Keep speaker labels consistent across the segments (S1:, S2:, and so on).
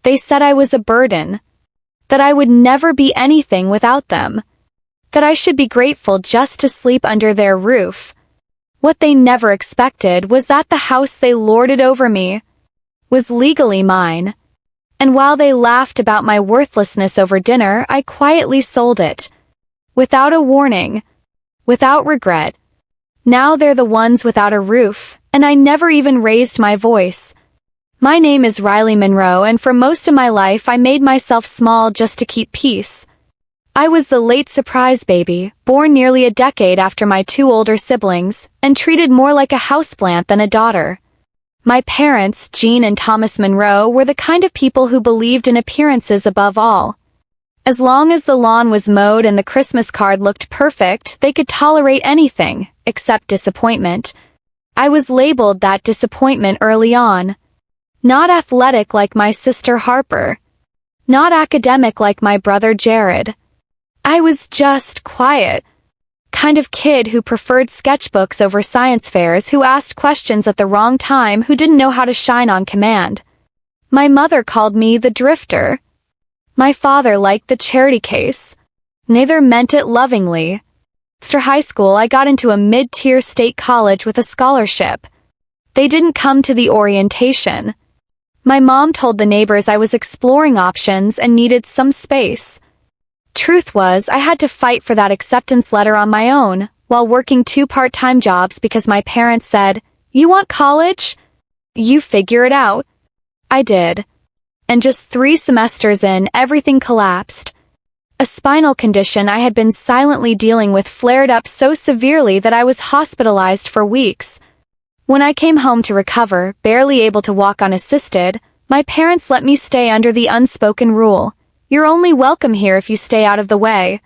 S1: They said I was a burden, that I would never be anything without them, that I should be grateful just to sleep under their roof. What they never expected was that the house they lorded over me was legally mine. And while they laughed about my worthlessness over dinner, I quietly sold it. Without a warning, without regret. Now they're the ones without a roof, and I never even raised my voice. My name is Riley Monroe, and for most of my life I made myself small just to keep peace. I was the late surprise baby, born nearly a decade after my two older siblings, and treated more like a houseplant than a daughter. My parents, Jean and Thomas Monroe, were the kind of people who believed in appearances above all. As long as the lawn was mowed and the Christmas card looked perfect, they could tolerate anything, except disappointment. I was labeled that disappointment early on. Not athletic like my sister Harper. Not academic like my brother Jared. I was just quiet. Kind of kid who preferred sketchbooks over science fairs, who asked questions at the wrong time, who didn't know how to shine on command. My mother called me the drifter. My father liked the charity case. Neither meant it lovingly. After high school, I got into a mid-tier state college with a scholarship. They didn't come to the orientation. My mom told the neighbors I was exploring options and needed some space. Truth was, I had to fight for that acceptance letter on my own, while working 2 part-time jobs because my parents said, "You want college? You figure it out." I did. And just 3 semesters in, everything collapsed. A spinal condition I had been silently dealing with flared up so severely that I was hospitalized for weeks. When I came home to recover, barely able to walk unassisted, my parents let me stay under the unspoken rule. You're only welcome here if you stay out of the way.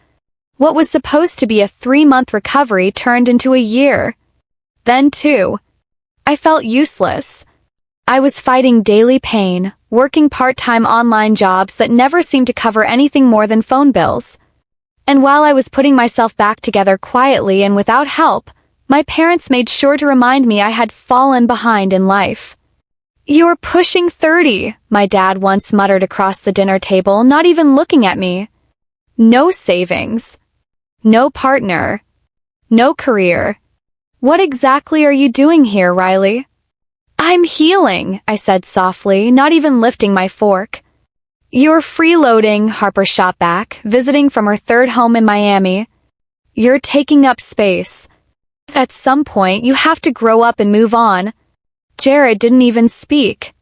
S1: What was supposed to be a 3-month recovery turned into a year. Then, too, I felt useless. I was fighting daily pain, working part-time online jobs that never seemed to cover anything more than phone bills. And while I was putting myself back together quietly and without help, my parents made sure to remind me I had fallen behind in life. "You're pushing 30, my dad once muttered across the dinner table, not even looking at me. No savings. No partner. No career. What exactly are you doing here, Riley?" "I'm healing," I said softly, not even lifting my fork. "You're freeloading," Harper shot back, visiting from her 3rd home in Miami. "You're taking up space. At some point, you have to grow up and move on." Jared didn't even speak.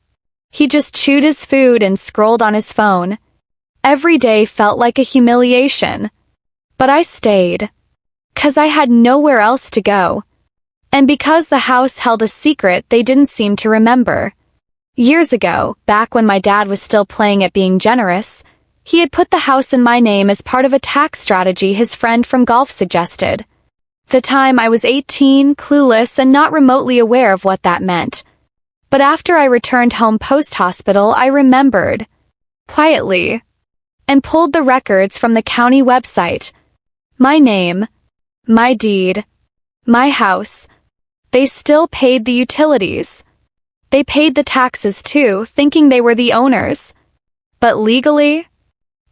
S1: He just chewed his food and scrolled on his phone. Every day felt like a humiliation. But I stayed. 'Cause I had nowhere else to go. And because the house held a secret they didn't seem to remember. Years ago, back when my dad was still playing at being generous, he had put the house in my name as part of a tax strategy his friend from golf suggested. At the time I was 18, clueless, and not remotely aware of what that meant. But after I returned home post-hospital, I remembered, quietly, and pulled the records from the county website. My name, my deed, my house. They still paid the utilities. They paid the taxes too, thinking they were the owners. But legally,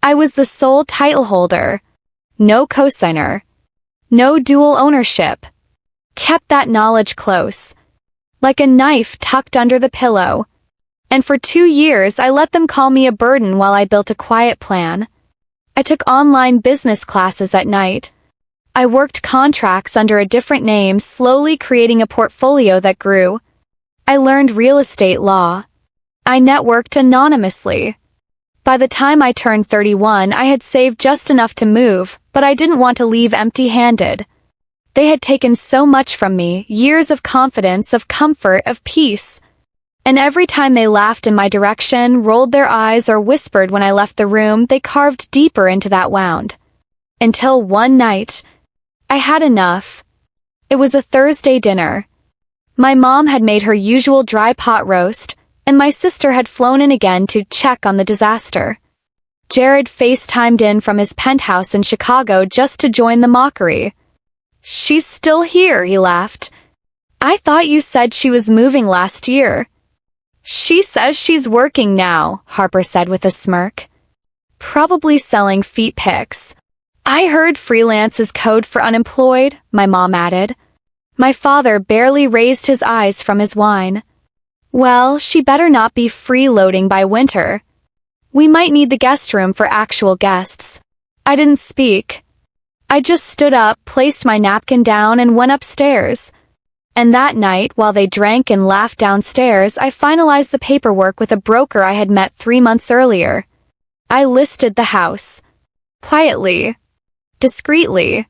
S1: I was the sole title holder. No cosigner. No dual ownership. Kept that knowledge close, like a knife tucked under the pillow. And for 2 years I let them call me a burden while I built a quiet plan. I took online business classes at night. I worked contracts under a different name, slowly creating a portfolio that grew. I learned real estate law. I networked anonymously. By the time I turned 31, I had saved just enough to move, but I didn't want to leave empty-handed. They had taken so much from me, years of confidence, of comfort, of peace. And every time they laughed in my direction, rolled their eyes, or whispered when I left the room, they carved deeper into that wound. Until one night, I had enough. It was a Thursday dinner. My mom had made her usual dry pot roast, and my sister had flown in again to check on the disaster. Jared FaceTimed in from his penthouse in Chicago just to join the mockery. "She's still here," he laughed. "I thought you said she was moving last year." She says she's working now, Harper said with a smirk. Probably selling feet pics. I heard freelance is code for unemployed, my mom added. My father barely raised his eyes from his wine. Well, she better not be freeloading by winter. We might need the guest room for actual guests. I didn't speak. I just stood up, placed my napkin down, and went upstairs. And that night, while they drank and laughed downstairs, I finalized the paperwork with a broker I had met 3 months earlier. I listed the house. Quietly. Discreetly.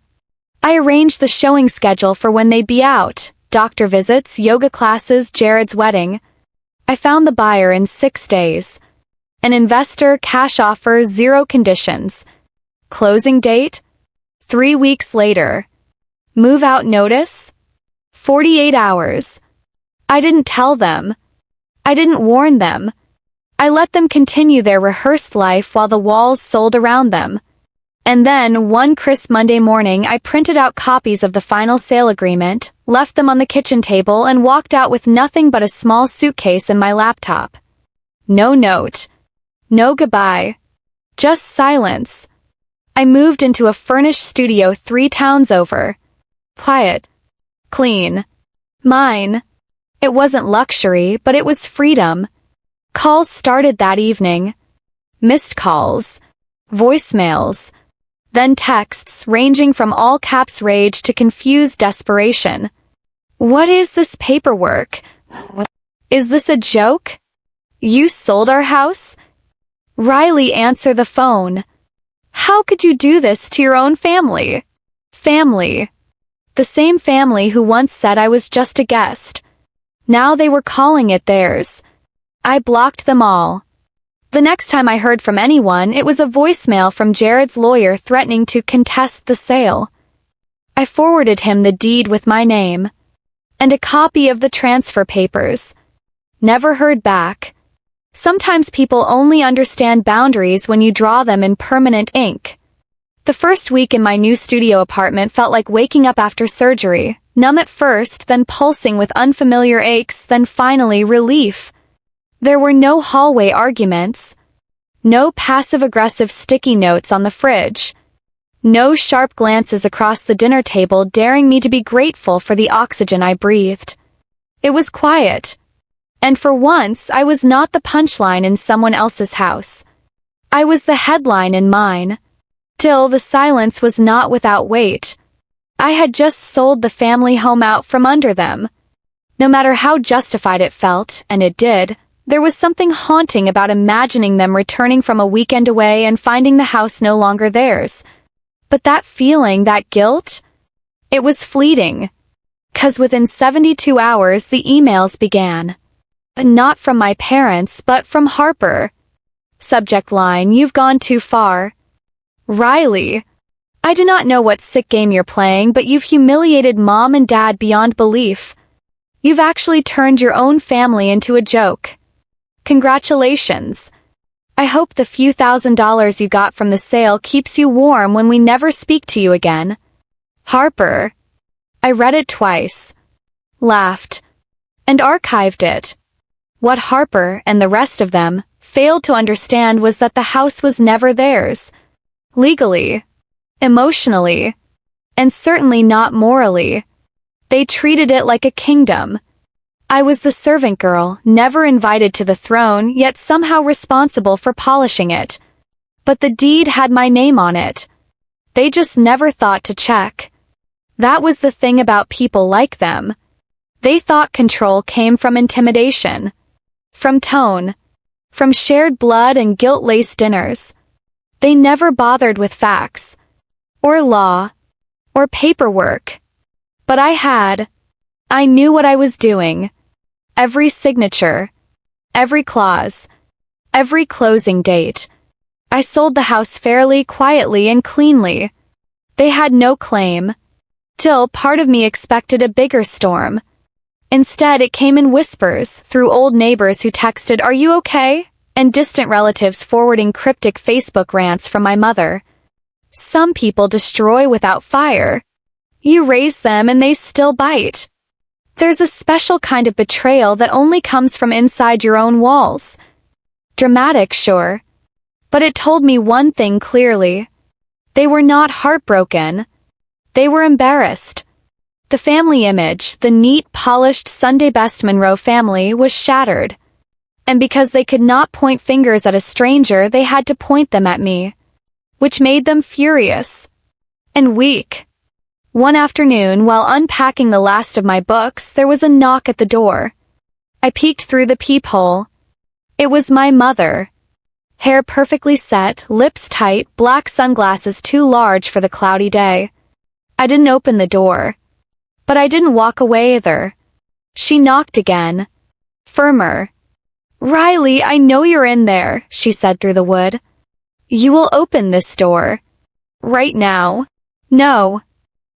S1: I arranged the showing schedule for when they'd be out. Doctor visits, yoga classes, Jared's wedding. I found the buyer in 6 days. An investor, cash offer, 0 conditions. Closing date? 3 weeks later. Move out notice? 48 hours. I didn't tell them. I didn't warn them. I let them continue their rehearsed life while the walls sold around them. And then, one crisp Monday morning, I printed out copies of the final sale agreement, left them on the kitchen table, and walked out with nothing but a small suitcase and my laptop. No note. No goodbye. Just silence. I moved into a furnished studio 3 towns over. Quiet. Clean. Mine. It wasn't luxury, but it was freedom. Calls started that evening. Missed calls. Voicemails. Then texts ranging from all caps rage to confused desperation. What is this paperwork? Is this a joke? You sold our house? Riley, answer the phone. How could you do this to your own family? Family. The same family who once said I was just a guest. Now they were calling it theirs. I blocked them all. The next time I heard from anyone, it was a voicemail from Jared's lawyer threatening to contest the sale. I forwarded him the deed with my name. And a copy of the transfer papers. Never heard back. Sometimes people only understand boundaries when you draw them in permanent ink. The first week in my new studio apartment felt like waking up after surgery, numb at first, then pulsing with unfamiliar aches, then finally relief. There were no hallway arguments. No passive-aggressive sticky notes on the fridge. No sharp glances across the dinner table daring me to be grateful for the oxygen I breathed. It was quiet. And for once, I was not the punchline in someone else's house. I was the headline in mine. Still, the silence was not without weight. I had just sold the family home out from under them. No matter how justified it felt, and it did, there was something haunting about imagining them returning from a weekend away and finding the house no longer theirs. But that feeling, that guilt, it was fleeting. 'Cause within 72 hours the emails began. Not from my parents, but from Harper. Subject line, you've gone too far. Riley, I do not know what sick game you're playing, but you've humiliated Mom and Dad beyond belief. You've actually turned your own family into a joke. Congratulations. I hope the few $1,000s you got from the sale keeps you warm when we never speak to you again. Harper. I read it twice. Laughed. And archived it. What Harper and the rest of them failed to understand was that the house was never theirs. Legally, emotionally, and certainly not morally. They treated it like a kingdom. I was the servant girl, never invited to the throne, yet somehow responsible for polishing it. But the deed had my name on it. They just never thought to check. That was the thing about people like them. They thought control came from intimidation. From tone. From shared blood and guilt-laced dinners. They never bothered with facts. Or law. Or paperwork. But I had. I knew what I was doing. Every signature. Every clause. Every closing date. I sold the house fairly, quietly, and cleanly. They had no claim. Till part of me expected a bigger storm. Instead, it came in whispers, through old neighbors who texted, "Are you okay?" and distant relatives forwarding cryptic Facebook rants from my mother. Some people destroy without fire. You raise them and they still bite. There's a special kind of betrayal that only comes from inside your own walls. Dramatic, sure. But it told me one thing clearly. They were not heartbroken. They were embarrassed. The family image, the neat, polished Sunday-best Monroe family, was shattered. And because they could not point fingers at a stranger, they had to point them at me, which made them furious and weak. One afternoon, while unpacking the last of my books, there was a knock at the door. I peeked through the peephole. It was my mother. Hair perfectly set, lips tight, black sunglasses too large for the cloudy day. I didn't open the door. But I didn't walk away either. She knocked again. Firmer. "Riley, I know you're in there," she said through the wood. "You will open this door. Right now." No.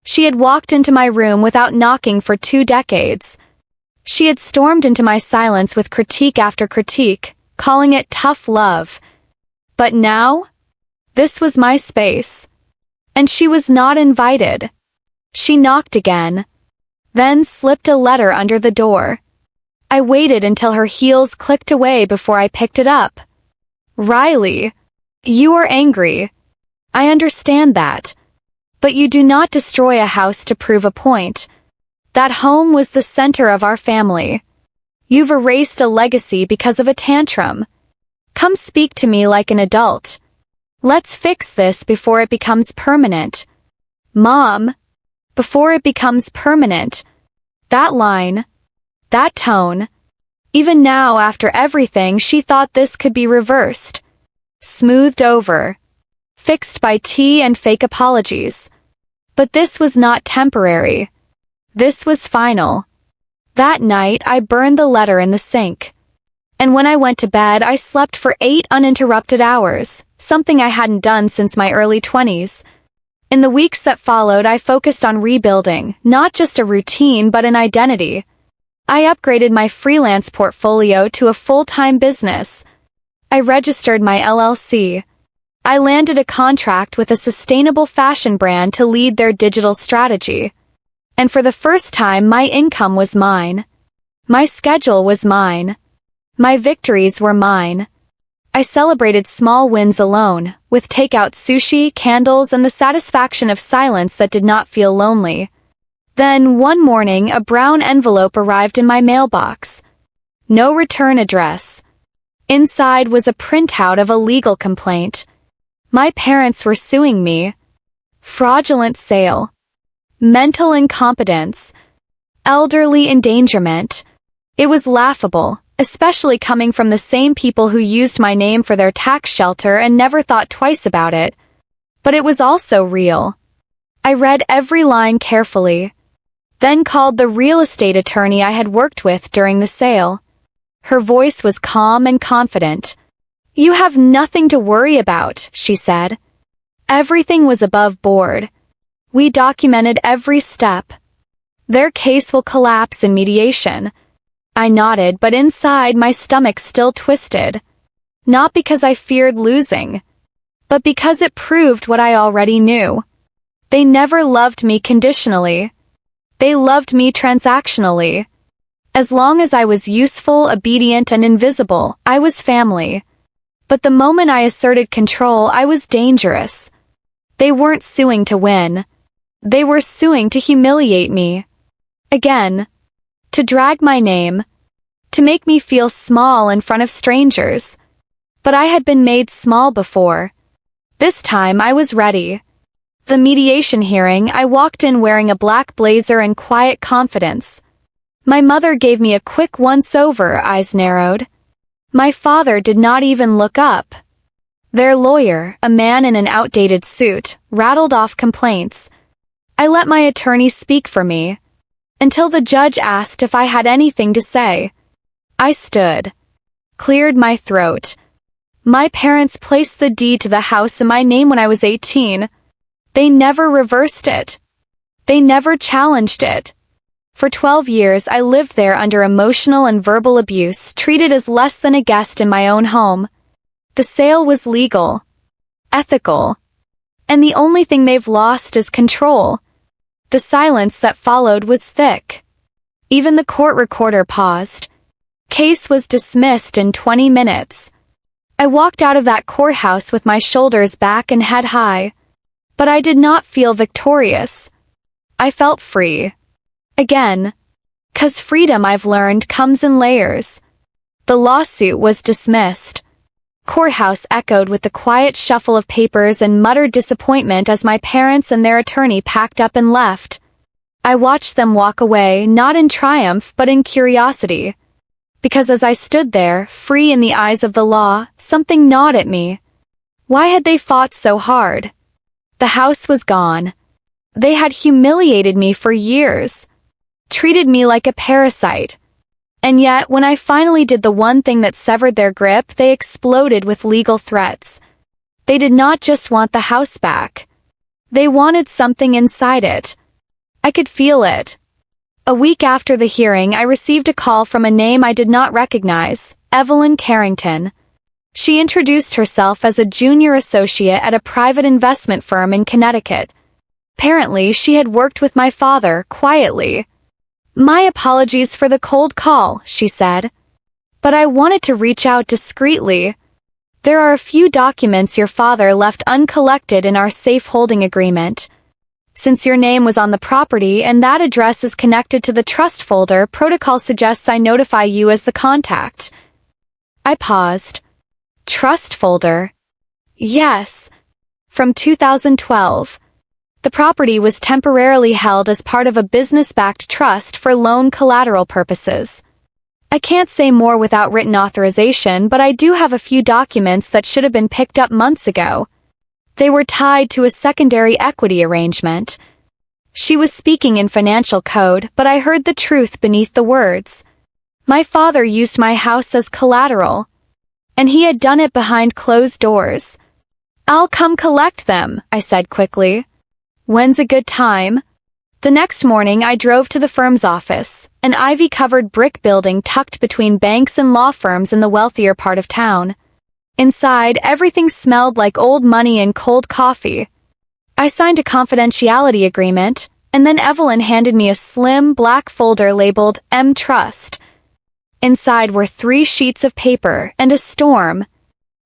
S1: She had walked into my room without knocking for 2 decades. She had stormed into my silence with critique after critique, calling it tough love. But now? This was my space. And she was not invited. She knocked again. Then slipped a letter under the door. I waited until her heels clicked away before I picked it up. "Riley, you are angry. I understand that. But you do not destroy a house to prove a point. That home was the center of our family. You've erased a legacy because of a tantrum. Come speak to me like an adult. Let's fix this before it becomes permanent." Mom, before it becomes permanent. That line, that tone. Even now, after everything, she thought this could be reversed. Smoothed over. Fixed by tea and fake apologies. But this was not temporary. This was final. That night, I burned the letter in the sink. And when I went to bed, I slept for 8 uninterrupted hours, something I hadn't done since my early 20s. In the weeks that followed, I focused on rebuilding, not just a routine but an identity. I upgraded my freelance portfolio to a full-time business. I registered my LLC. I landed a contract with a sustainable fashion brand to lead their digital strategy. And for the first time, my income was mine. My schedule was mine. My victories were mine. I celebrated small wins alone, with takeout sushi, candles, and the satisfaction of silence that did not feel lonely. Then, one morning, a brown envelope arrived in my mailbox. No return address. Inside was a printout of a legal complaint. My parents were suing me. Fraudulent sale. Mental incompetence. Elderly endangerment. It was laughable, especially coming from the same people who used my name for their tax shelter and never thought twice about it. But it was also real. I read every line carefully, then called the real estate attorney I had worked with during the sale. Her voice was calm and confident. "You have nothing to worry about," she said. Everything was above board. We documented every step. Their case will collapse in mediation. I nodded, but inside my stomach still twisted. Not because I feared losing, but because it proved what I already knew. They never loved me conditionally. They loved me transactionally. As long as I was useful, obedient, and invisible, I was family. But the moment I asserted control, I was dangerous. They weren't suing to win. They were suing to humiliate me. Again. To drag my name. To make me feel small in front of strangers. But I had been made small before. This time I was ready. The mediation hearing, I walked in wearing a black blazer and quiet confidence. My mother gave me a quick once-over, eyes narrowed. My father did not even look up. Their lawyer, a man in an outdated suit, rattled off complaints. I let my attorney speak for me, until the judge asked if I had anything to say. I stood, cleared my throat. My parents placed the deed to the house in my name when I was 18. They never reversed it. They never challenged it. For 12 years, I lived there under emotional and verbal abuse, treated as less than a guest in my own home. The sale was legal, ethical, and the only thing they've lost is control. The silence that followed was thick. Even the court recorder paused. Case was dismissed in 20 minutes. I walked out of that courthouse with my shoulders back and head high. But I did not feel victorious. I felt free. Again. 'Cause freedom, I've learned, comes in layers. The lawsuit was dismissed. Courthouse echoed with the quiet shuffle of papers and muttered disappointment as my parents and their attorney packed up and left. I watched them walk away, not in triumph but in curiosity. Because as I stood there, free in the eyes of the law, something gnawed at me. Why had they fought so hard? The house was gone. They had humiliated me for years. Treated me like a parasite. And yet, when I finally did the one thing that severed their grip, they exploded with legal threats. They did not just want the house back. They wanted something inside it. I could feel it. A week after the hearing, I received a call from a name I did not recognize, Evelyn Carrington. She introduced herself as a junior associate at a private investment firm in Connecticut. Apparently, she had worked with my father, quietly. "My apologies for the cold call," she said. "But I wanted to reach out discreetly. There are a few documents your father left uncollected in our safe holding agreement. Since your name was on the property and that address is connected to the trust folder, protocol suggests I notify you as the contact." I paused. Trust folder? Yes. From 2012. The property was temporarily held as part of a business-backed trust for loan collateral purposes. I can't say more without written authorization, but I do have a few documents that should have been picked up months ago. They were tied to a secondary equity arrangement. She was speaking in financial code, but I heard the truth beneath the words. My father used my house as collateral. And he had done it behind closed doors. "I'll come collect them," I said quickly. "When's a good time?" The next morning I drove to the firm's office, an ivy-covered brick building tucked between banks and law firms in the wealthier part of town. Inside, everything smelled like old money and cold coffee. I signed a confidentiality agreement, and then Evelyn handed me a slim, black folder labeled M Trust. Inside were 3 sheets of paper and a storm.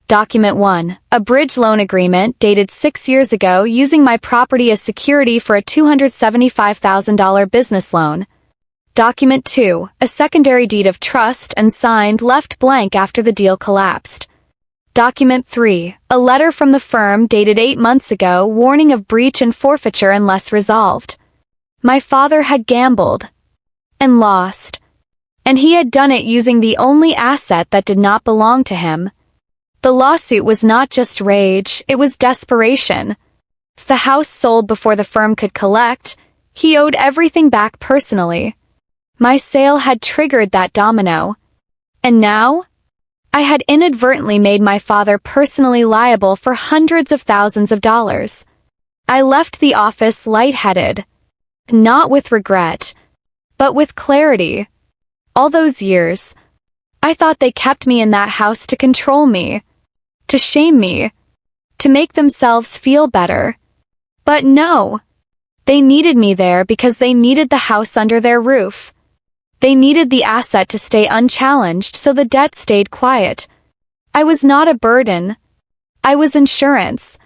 S1: Document 1, a bridge loan agreement dated 6 years ago using my property as security for a $275,000 business loan. Document 2, a secondary deed of trust and signed left blank after the deal collapsed. Document 3, a letter from the firm dated 8 months ago warning of breach and forfeiture unless resolved. My father had gambled. And lost. And he had done it using the only asset that did not belong to him. The lawsuit was not just rage, it was desperation. If the house sold before the firm could collect, he owed everything back personally. My sale had triggered that domino. And now? I had inadvertently made my father personally liable for hundreds of thousands of dollars. I left the office lightheaded. Not with regret, but with clarity. All those years, I thought they kept me in that house to control me, to shame me, to make themselves feel better. But no, they needed me there because they needed the house under their roof. They needed the asset to stay unchallenged so the debt stayed quiet. I was not a burden. I was insurance.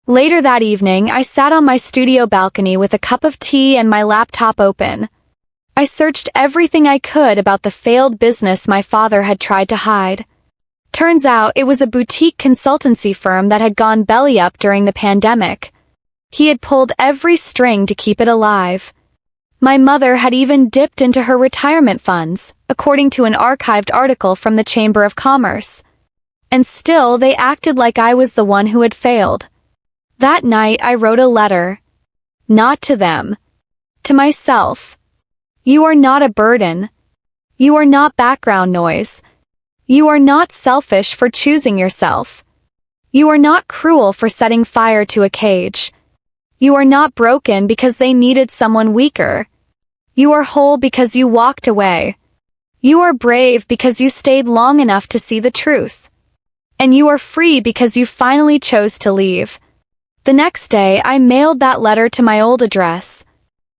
S1: Later that evening, I sat on my studio balcony with a cup of tea and my laptop open. I searched everything I could about the failed business my father had tried to hide. Turns out it was a boutique consultancy firm that had gone belly up during the pandemic. He had pulled every string to keep it alive. My mother had even dipped into her retirement funds, according to an archived article from the Chamber of Commerce. And still they acted like I was the one who had failed. That night I wrote a letter. Not to them. To myself. You are not a burden. You are not background noise. You are not selfish for choosing yourself. You are not cruel for setting fire to a cage. You are not broken because they needed someone weaker. You are whole because you walked away. You are brave because you stayed long enough to see the truth. And you are free because you finally chose to leave. The next day, I mailed that letter to my old address.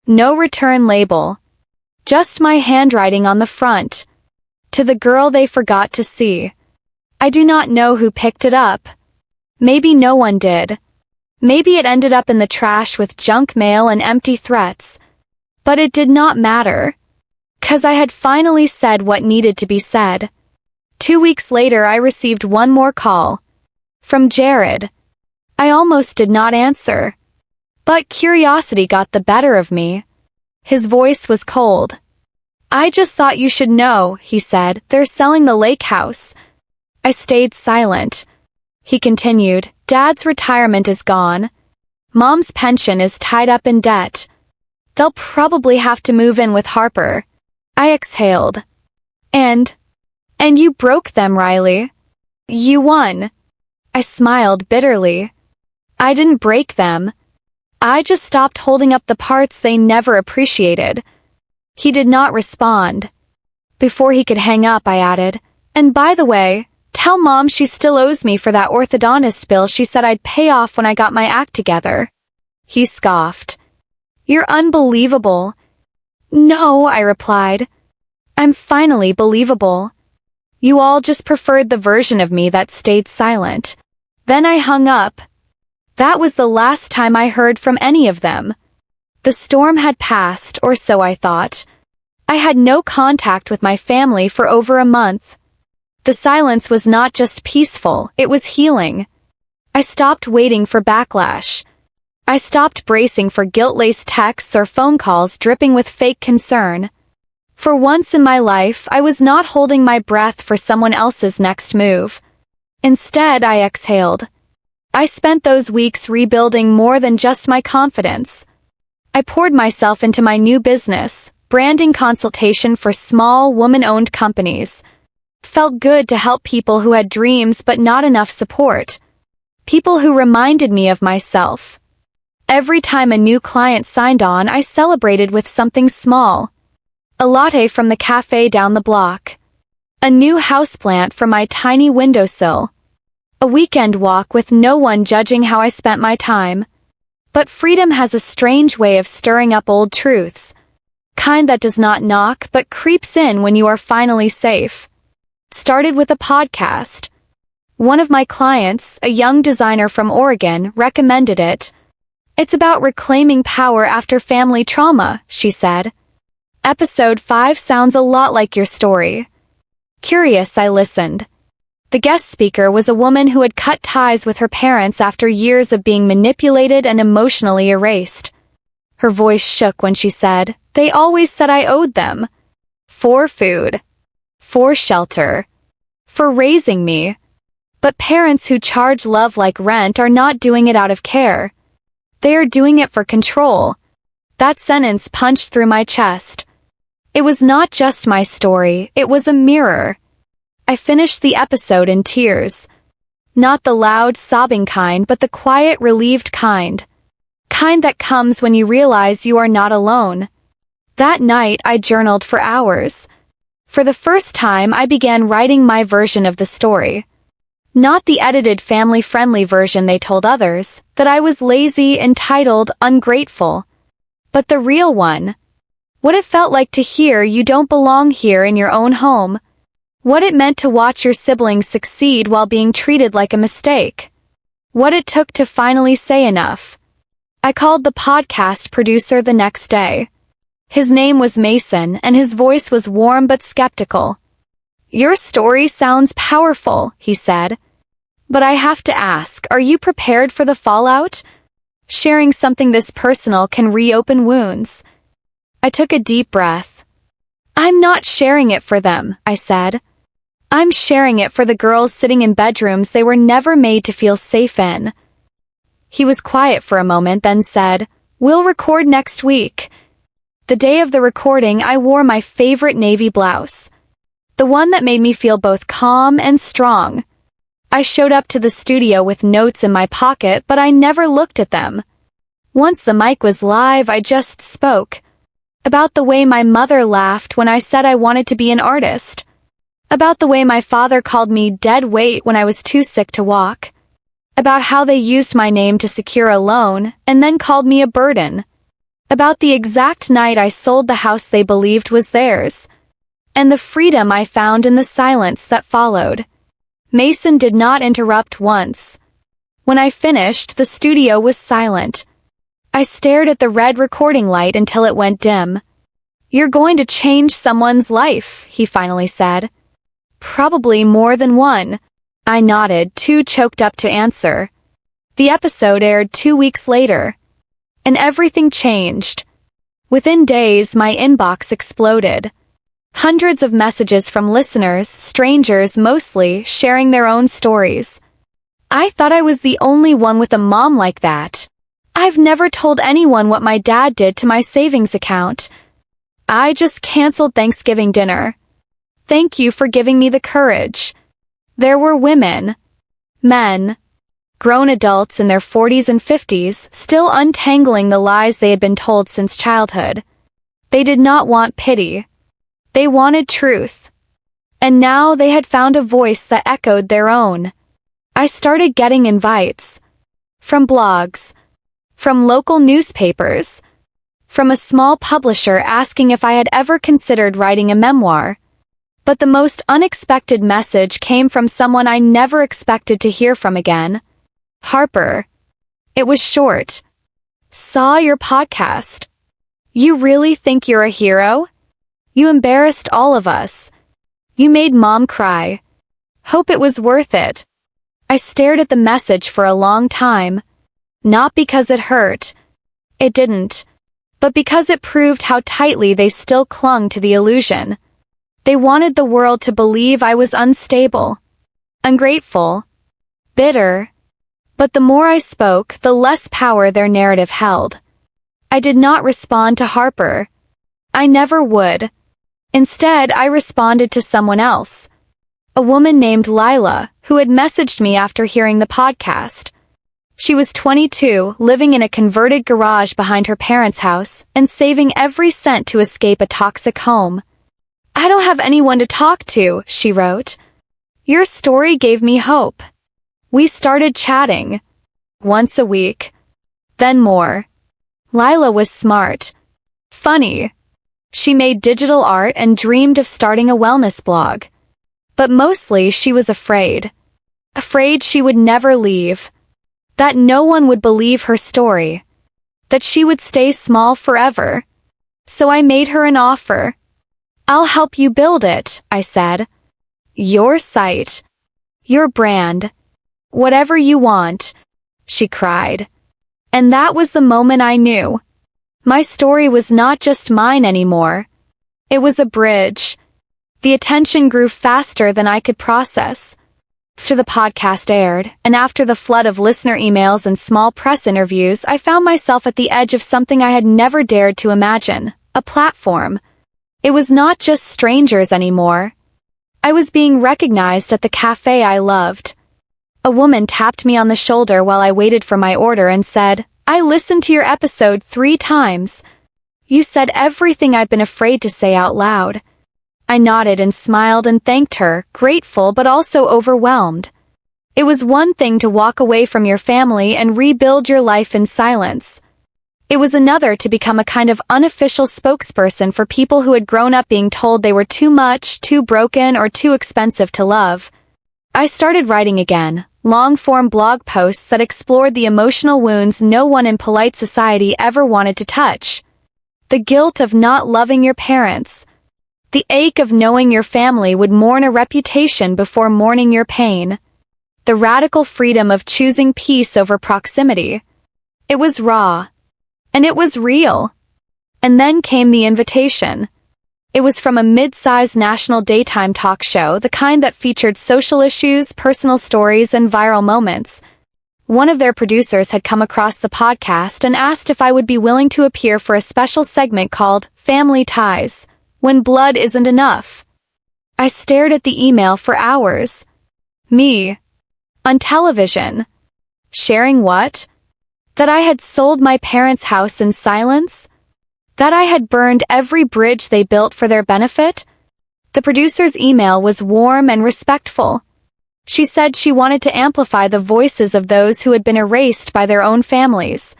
S1: No return label. Just my handwriting on the front. To the girl they forgot to see. I do not know who picked it up. Maybe no one did. Maybe it ended up in the trash with junk mail and empty threats. But it did not matter. 'Cause I had finally said what needed to be said. 2 weeks later I received one more call. From Jared. I almost did not answer. But curiosity got the better of me. His voice was cold. I just thought you should know, he said, they're selling the lake house. I stayed silent. He continued, Dad's retirement is gone. Mom's pension is tied up in debt. They'll probably have to move in with Harper. I exhaled. And you broke them, Riley. You won. I smiled bitterly. I didn't break them. I just stopped holding up the parts they never appreciated. He did not respond. Before he could hang up, I added, and by the way, tell Mom she still owes me for that orthodontist bill she said I'd pay off when I got my act together. He scoffed. You're unbelievable. No, I replied. I'm finally believable. You all just preferred the version of me that stayed silent. Then I hung up. That was the last time I heard from any of them. The storm had passed, or so I thought. I had no contact with my family for over a month. The silence was not just peaceful, it was healing. I stopped waiting for backlash. I stopped bracing for guilt-laced texts or phone calls dripping with fake concern. For once in my life, I was not holding my breath for someone else's next move. Instead, I exhaled. I spent those weeks rebuilding more than just my confidence. I poured myself into my new business, branding consultation for small, woman-owned companies. Felt good to help people who had dreams but not enough support. People who reminded me of myself. Every time a new client signed on, I celebrated with something small. A latte from the cafe down the block. A new houseplant from my tiny windowsill. A weekend walk with no one judging how I spent my time. But freedom has a strange way of stirring up old truths. Kind that does not knock but creeps in when you are finally safe. Started with a podcast. One of my clients, a young designer from Oregon, recommended it. It's about reclaiming power after family trauma, she said. Episode 5 sounds a lot like your story. Curious, I listened. The guest speaker was a woman who had cut ties with her parents after years of being manipulated and emotionally erased. Her voice shook when she said, They always said I owed them. For food. For shelter. For raising me. But parents who charge love like rent are not doing it out of care. They are doing it for control. That sentence punched through my chest. It was not just my story, it was a mirror. I finished the episode in tears. Not the loud, sobbing kind, but the quiet, relieved kind. Kind that comes when you realize you are not alone. That night, I journaled for hours. For the first time, I began writing my version of the story. Not the edited family-friendly version they told others, that I was lazy, entitled, ungrateful. But the real one. What it felt like to hear you don't belong here in your own home. What it meant to watch your siblings succeed while being treated like a mistake. What it took to finally say enough. I called the podcast producer the next day. His name was Mason, and his voice was warm but skeptical. Your story sounds powerful, he said. But I have to ask, are you prepared for the fallout? Sharing something this personal can reopen wounds. I took a deep breath. I'm not sharing it for them, I said. I'm sharing it for the girls sitting in bedrooms they were never made to feel safe in. He was quiet for a moment, then said, We'll record next week. The day of the recording, I wore my favorite navy blouse. The one that made me feel both calm and strong. I showed up to the studio with notes in my pocket, but I never looked at them. Once the mic was live, I just spoke. About the way my mother laughed when I said I wanted to be an artist. About the way my father called me dead weight when I was too sick to walk. About how they used my name to secure a loan and then called me a burden. about the exact night I sold the house they believed was theirs, and the freedom I found in the silence that followed. Mason did not interrupt once. When I finished, the studio was silent. I stared at the red recording light until it went dim. "You're going to change someone's life," he finally said. "Probably more than one." I nodded, too choked up to answer. The episode aired 2 weeks later, and everything changed. Within days, my inbox exploded. Hundreds of messages from listeners, strangers mostly, sharing their own stories. I thought I was the only one with a mom like that. "I've never told anyone what my dad did to my savings account. I just canceled Thanksgiving dinner. Thank you for giving me the courage." There were women, men, grown adults in their 40s and 50s, still untangling the lies they had been told since childhood. They did not want pity. They wanted truth. And now they had found a voice that echoed their own. I started getting invites. From blogs. From local newspapers. From a small publisher asking if I had ever considered writing a memoir. But the most unexpected message came from someone I never expected to hear from again. "Harper." It was short. "Saw your podcast. You really think you're a hero? You embarrassed all of us. You made Mom cry. Hope it was worth it." I stared at the message for a long time. Not because it hurt. It didn't. But because it proved how tightly they still clung to the illusion. They wanted the world to believe I was unstable, ungrateful, bitter. But the more I spoke, the less power their narrative held. I did not respond to Harper. I never would. Instead, I responded to someone else. A woman named Lila, who had messaged me after hearing the podcast. She was 22, living in a converted garage behind her parents' house, and saving every cent to escape a toxic home. "I don't have anyone to talk to," she wrote. "Your story gave me hope." We started chatting. Once a week. Then more. Lila was smart. Funny. She made digital art and dreamed of starting a wellness blog. But mostly she was afraid. Afraid she would never leave. That no one would believe her story. That she would stay small forever. So I made her an offer. "I'll help you build it," I said. "Your site. Your brand. Whatever you want," she cried. And that was the moment I knew. My story was not just mine anymore. It was a bridge. The attention grew faster than I could process. After the podcast aired, and after the flood of listener emails and small press interviews, I found myself at the edge of something I had never dared to imagine, a platform. It was not just strangers anymore. I was being recognized at the cafe I loved. A woman tapped me on the shoulder while I waited for my order and said, "I listened to your episode 3 times. You said everything I've been afraid to say out loud." I nodded and smiled and thanked her, grateful but also overwhelmed. It was one thing to walk away from your family and rebuild your life in silence. It was another to become a kind of unofficial spokesperson for people who had grown up being told they were too much, too broken, or too expensive to love. I started writing again, long-form blog posts that explored the emotional wounds no one in polite society ever wanted to touch. The guilt of not loving your parents. The ache of knowing your family would mourn a reputation before mourning your pain. The radical freedom of choosing peace over proximity. It was raw. And it was real. And then came the invitation. It was from a mid-sized national daytime talk show, the kind that featured social issues, personal stories, and viral moments. One of their producers had come across the podcast and asked if I would be willing to appear for a special segment called Family Ties, When Blood Isn't Enough. I stared at the email for hours. Me. On television. Sharing what? That I had sold my parents' house in silence? That I had burned every bridge they built for their benefit? The producer's email was warm and respectful. She said she wanted to amplify the voices of those who had been erased by their own families.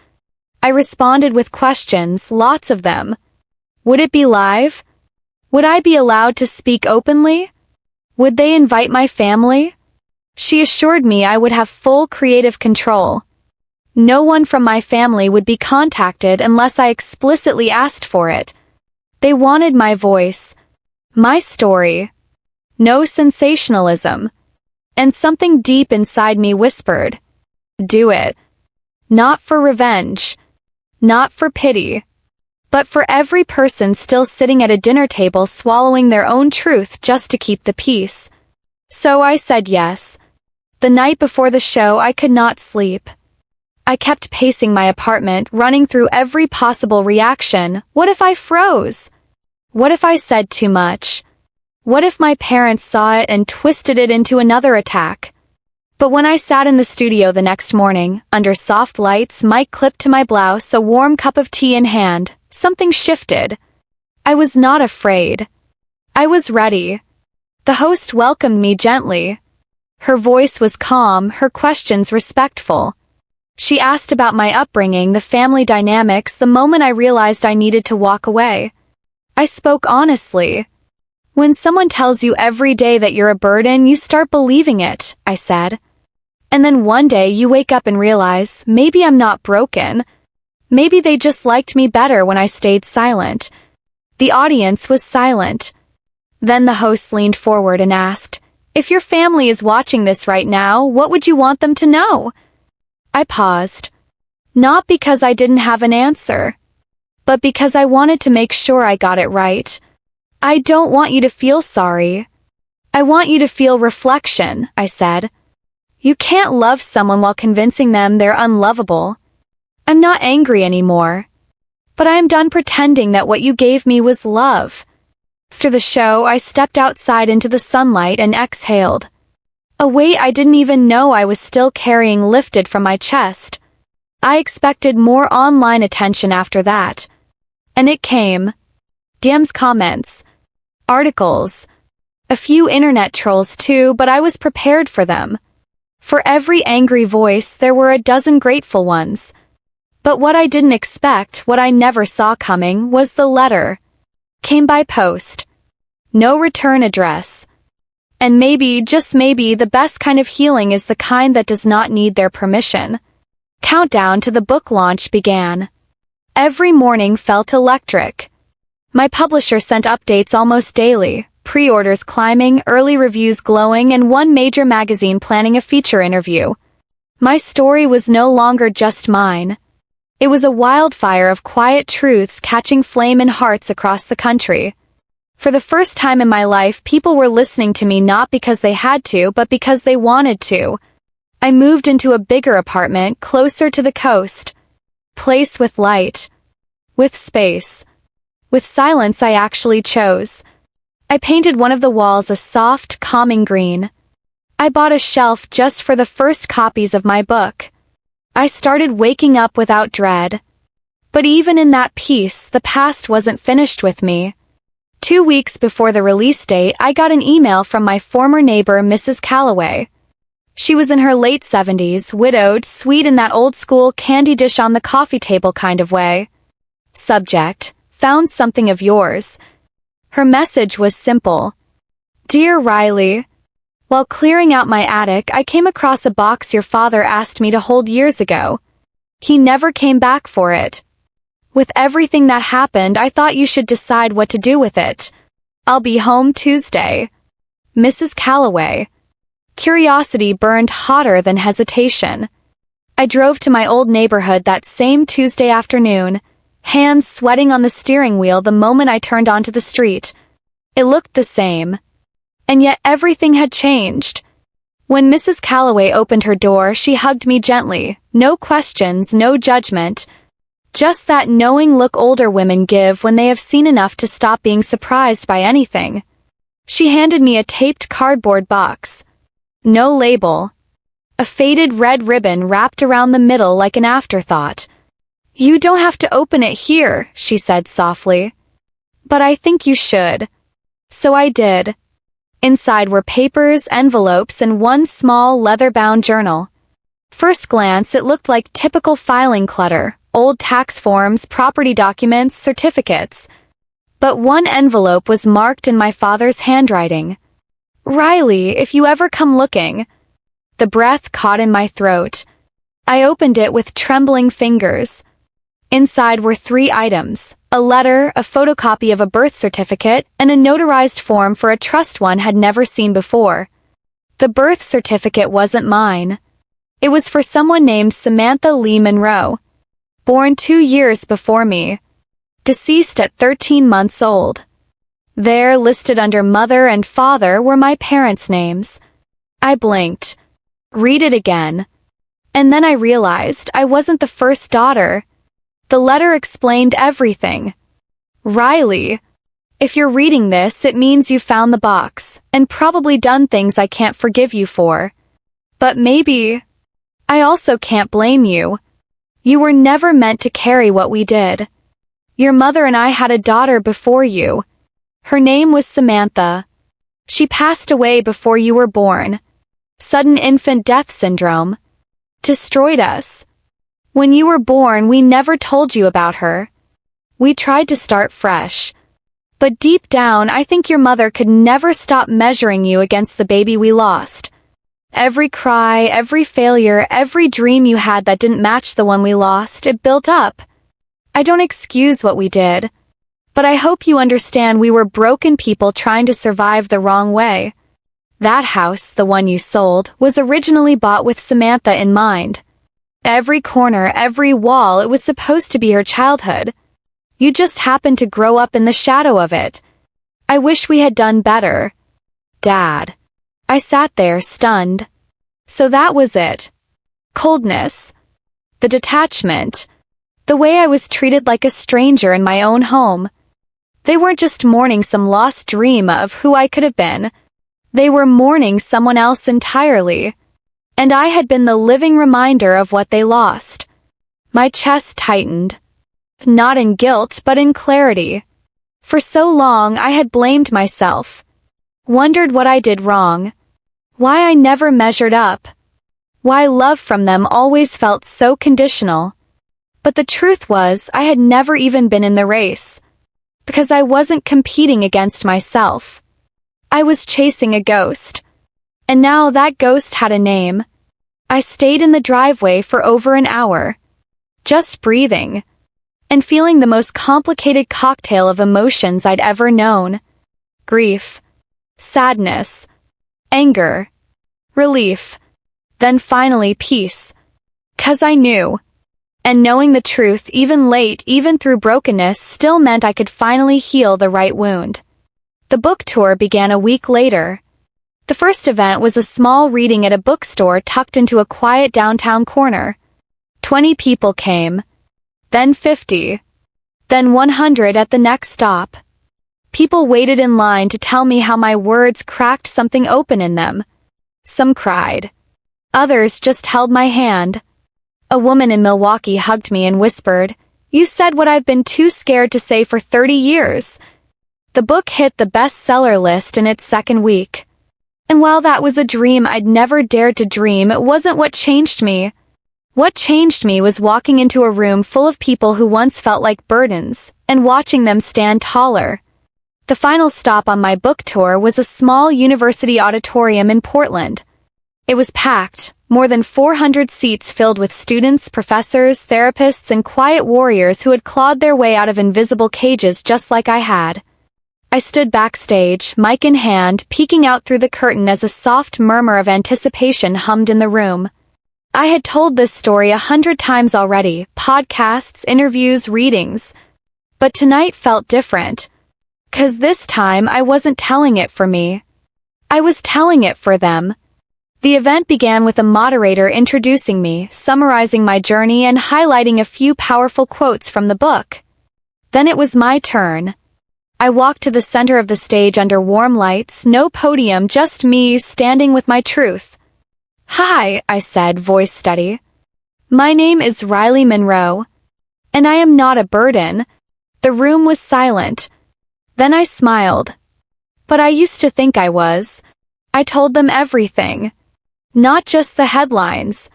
S1: I responded with questions, lots of them. Would it be live? Would I be allowed to speak openly? Would they invite my family? She assured me I would have full creative control. No one from my family would be contacted unless I explicitly asked for it. They wanted my voice, my story. No sensationalism. And something deep inside me whispered, do it. Not for revenge. Not for pity. But for every person still sitting at a dinner table swallowing their own truth just to keep the peace. So I said yes. The night before the show I could not sleep. I kept pacing my apartment, running through every possible reaction. What if I froze? What if I said too much? What if my parents saw it and twisted it into another attack? But when I sat in the studio the next morning, under soft lights, mic clipped to my blouse, a warm cup of tea in hand, something shifted. I was not afraid. I was ready. The host welcomed me gently. Her voice was calm, her questions respectful. She asked about my upbringing, the family dynamics, the moment I realized I needed to walk away. I spoke honestly. When someone tells you every day that you're a burden, you start believing it, I said. And then one day you wake up and realize, maybe I'm not broken. Maybe they just liked me better when I stayed silent. The audience was silent. Then the host leaned forward and asked, if your family is watching this right now, what would you want them to know? I paused. Not because I didn't have an answer, but because I wanted to make sure I got it right. I don't want you to feel sorry. I want you to feel reflection, I said. You can't love someone while convincing them they're unlovable. I'm not angry anymore. But I am done pretending that what you gave me was love. After the show, I stepped outside into the sunlight and exhaled. A weight I didn't even know I was still carrying lifted from my chest. I expected more online attention after that. And it came. DMs, comments, articles, a few internet trolls too, but I was prepared for them. For every angry voice, there were a dozen grateful ones. But what I didn't expect, what I never saw coming, was the letter. Came by post. No return address. And maybe, just maybe, the best kind of healing is the kind that does not need their permission. Countdown to the book launch began. Every morning felt electric. My publisher sent updates almost daily, pre-orders climbing, early reviews glowing, and one major magazine planning a feature interview. My story was no longer just mine. It was a wildfire of quiet truths catching flame in hearts across the country. For the first time in my life, people were listening to me not because they had to, but because they wanted to. I moved into a bigger apartment, closer to the coast. Place with light. With space. With silence I actually chose. I painted one of the walls a soft, calming green. I bought a shelf just for the first copies of my book. I started waking up without dread. But even in that peace, the past wasn't finished with me. 2 weeks before the release date, I got an email from my former neighbor, Mrs. Calloway. She was in her late 70s, widowed, sweet in that old-school candy dish on the coffee table kind of way. Subject: found something of yours. Her message was simple. Dear Riley, while clearing out my attic, I came across a box your father asked me to hold years ago. He never came back for it. With everything that happened, I thought you should decide what to do with it. I'll be home Tuesday. Mrs. Calloway. Curiosity burned hotter than hesitation. I drove to my old neighborhood that same Tuesday afternoon, hands sweating on the steering wheel the moment I turned onto the street. It looked the same. And yet everything had changed. When Mrs. Calloway opened her door, she hugged me gently. No questions, no judgment. Just that knowing look older women give when they have seen enough to stop being surprised by anything. She handed me a taped cardboard box. No label. A faded red ribbon wrapped around the middle like an afterthought. You don't have to open it here, she said softly. But I think you should. So I did. Inside were papers, envelopes, and one small leather-bound journal. First glance, it looked like typical filing clutter, old tax forms, property documents, certificates. But one envelope was marked in my father's handwriting. "Riley, if you ever come looking." The breath caught in my throat. I opened it with trembling fingers. Inside were 3 items: a letter, a photocopy of a birth certificate, and a notarized form for a trust one had never seen before. The birth certificate wasn't mine. It was for someone named Samantha Lee Monroe, born 2 years before me, deceased at 13 months old. There, listed under mother and father, were my parents' names. I blinked. Read it again. And then I realized I wasn't the first daughter. The letter explained everything. "Riley, if you're reading this, it means you found the box, and probably done things I can't forgive you for. But maybe I also can't blame you. You were never meant to carry what we did. Your mother and I had a daughter before you. Her name was Samantha. She passed away before you were born. Sudden infant death syndrome. Destroyed us. When you were born, we never told you about her. We tried to start fresh. But deep down, I think your mother could never stop measuring you against the baby we lost. Every cry, every failure, every dream you had that didn't match the one we lost, it built up. I don't excuse what we did, but I hope you understand we were broken people trying to survive the wrong way. That house, the one you sold, was originally bought with Samantha in mind. Every corner, every wall, it was supposed to be her childhood. You just happened to grow up in the shadow of it. I wish we had done better. Dad. I sat there, stunned. So that was it. Coldness. The detachment. The way I was treated like a stranger in my own home. They weren't just mourning some lost dream of who I could have been. They were mourning someone else entirely. And I had been the living reminder of what they lost. My chest tightened. Not in guilt, but in clarity. For so long, I had blamed myself. Wondered what I did wrong. Why I never measured up. Why love from them always felt so conditional. But the truth was, I had never even been in the race. Because I wasn't competing against myself. I was chasing a ghost. And now that ghost had a name. I stayed in the driveway for over an hour. Just breathing. And feeling the most complicated cocktail of emotions I'd ever known. Grief. Sadness. Anger. Relief. Then finally peace. 'Cause I knew. And knowing the truth, even late, even through brokenness, still meant I could finally heal the right wound. The book tour began a week later. The first event was a small reading at a bookstore tucked into a quiet downtown corner. 20 people came. Then 50. Then 100 at the next stop. People waited in line to tell me how my words cracked something open in them. Some cried. Others just held my hand. A woman in Milwaukee hugged me and whispered, "You said what I've been too scared to say for 30 years. The book hit the bestseller list in its second week. And while that was a dream I'd never dared to dream, it wasn't what changed me. What changed me was walking into a room full of people who once felt like burdens, and watching them stand taller. The final stop on my book tour was a small university auditorium in Portland. It was packed, more than 400 seats filled with students, professors, therapists, and quiet warriors who had clawed their way out of invisible cages just like I had. I stood backstage, mic in hand, peeking out through the curtain as a soft murmur of anticipation hummed in the room. I had told this story 100 times already, podcasts, interviews, readings. But tonight felt different. 'Cause this time I wasn't telling it for me. I was telling it for them. The event began with a moderator introducing me, summarizing my journey and highlighting a few powerful quotes from the book. Then it was my turn. I walked to the center of the stage under warm lights, no podium, just me standing with my truth. "Hi," I said, voice steady. "My name is Riley Monroe, and I am not a burden." The room was silent. Then I smiled. But I used to think I was. I told them everything. Not just the headlines.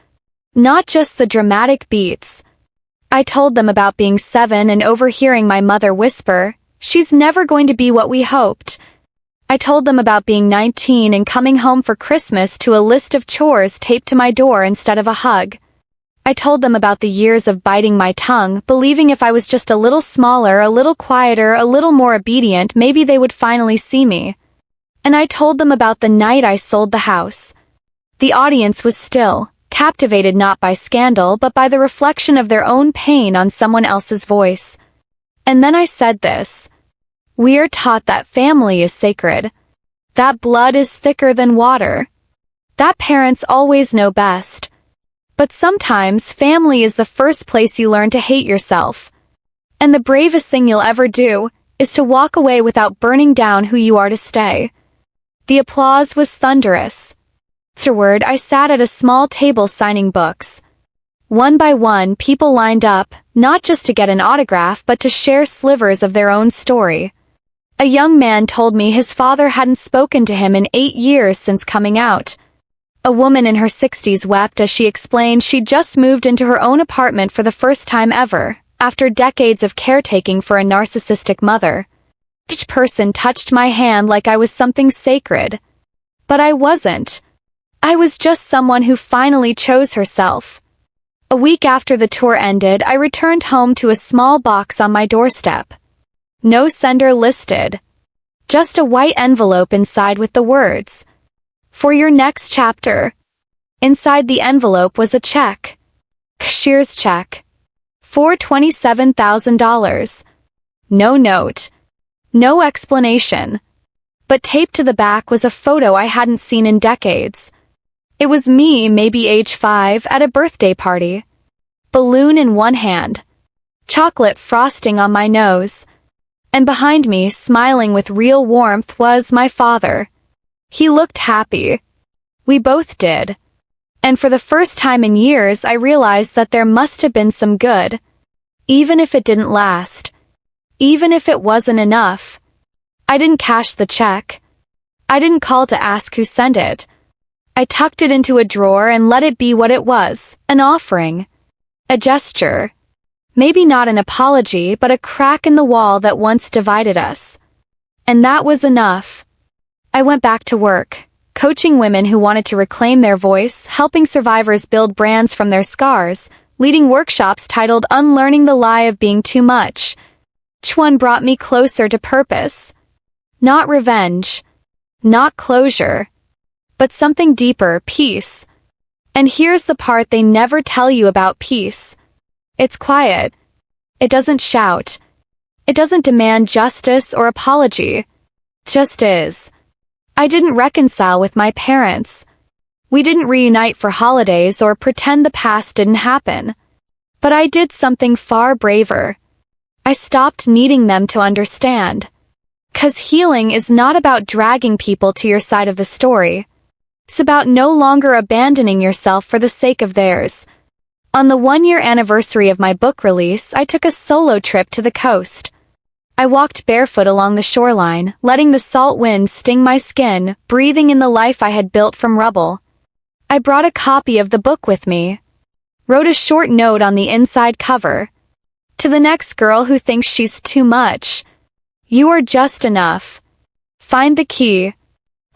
S1: Not just the dramatic beats. I told them about being 7 and overhearing my mother whisper, "She's never going to be what we hoped." I told them about being 19 and coming home for Christmas to a list of chores taped to my door instead of a hug. I told them about the years of biting my tongue, believing if I was just a little smaller, a little quieter, a little more obedient, maybe they would finally see me. And I told them about the night I sold the house. The audience was still, captivated not by scandal but by the reflection of their own pain on someone else's voice. And then I said this. We are taught that family is sacred, that blood is thicker than water, that parents always know best. But sometimes family is the first place you learn to hate yourself. And the bravest thing you'll ever do is to walk away without burning down who you are to stay. The applause was thunderous. Afterward, I sat at a small table signing books. One by one, people lined up, not just to get an autograph but to share slivers of their own story. A young man told me his father hadn't spoken to him in 8 years since coming out. A woman in her 60s wept as she explained she'd just moved into her own apartment for the first time ever, after decades of caretaking for a narcissistic mother. Each person touched my hand like I was something sacred. But I wasn't. I was just someone who finally chose herself. A week after the tour ended, I returned home to a small box on my doorstep. No sender listed. Just a white envelope inside with the words, "For your next chapter." Inside the envelope was a check. Cashier's check. For $27,000. No note. No explanation. But taped to the back was a photo I hadn't seen in decades. It was me, maybe age 5, at a birthday party. Balloon in one hand. Chocolate frosting on my nose. And behind me, smiling with real warmth, was my father. He looked happy. We both did. And for the first time in years, I realized that there must have been some good. Even if it didn't last. Even if it wasn't enough. I didn't cash the check. I didn't call to ask who sent it. I tucked it into a drawer and let it be what it was, an offering. A gesture. Maybe not an apology, but a crack in the wall that once divided us. And that was enough. I went back to work, coaching women who wanted to reclaim their voice, helping survivors build brands from their scars, leading workshops titled Unlearning the Lie of Being Too Much. Each one brought me closer to purpose. Not revenge. Not closure. But something deeper, peace. And here's the part they never tell you about peace. It's quiet. It doesn't shout. It doesn't demand justice or apology. It just is. I didn't reconcile with my parents. We didn't reunite for holidays or pretend the past didn't happen. But I did something far braver. I stopped needing them to understand. 'Cause healing is not about dragging people to your side of the story. It's about no longer abandoning yourself for the sake of theirs. On the 1-year anniversary of my book release, I took a solo trip to the coast. I walked barefoot along the shoreline, letting the salt wind sting my skin, breathing in the life I had built from rubble. I brought a copy of the book with me. Wrote a short note on the inside cover. To the next girl who thinks she's too much. You are just enough. Find the key.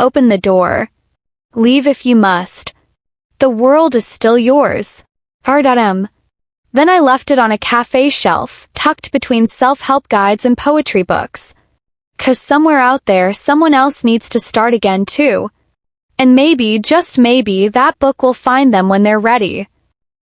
S1: Open the door. Leave if you must. The world is still yours. Hard. Then I left it on a cafe shelf, tucked between self-help guides and poetry books. 'Cause somewhere out there, someone else needs to start again too. And maybe, just maybe, that book will find them when they're ready.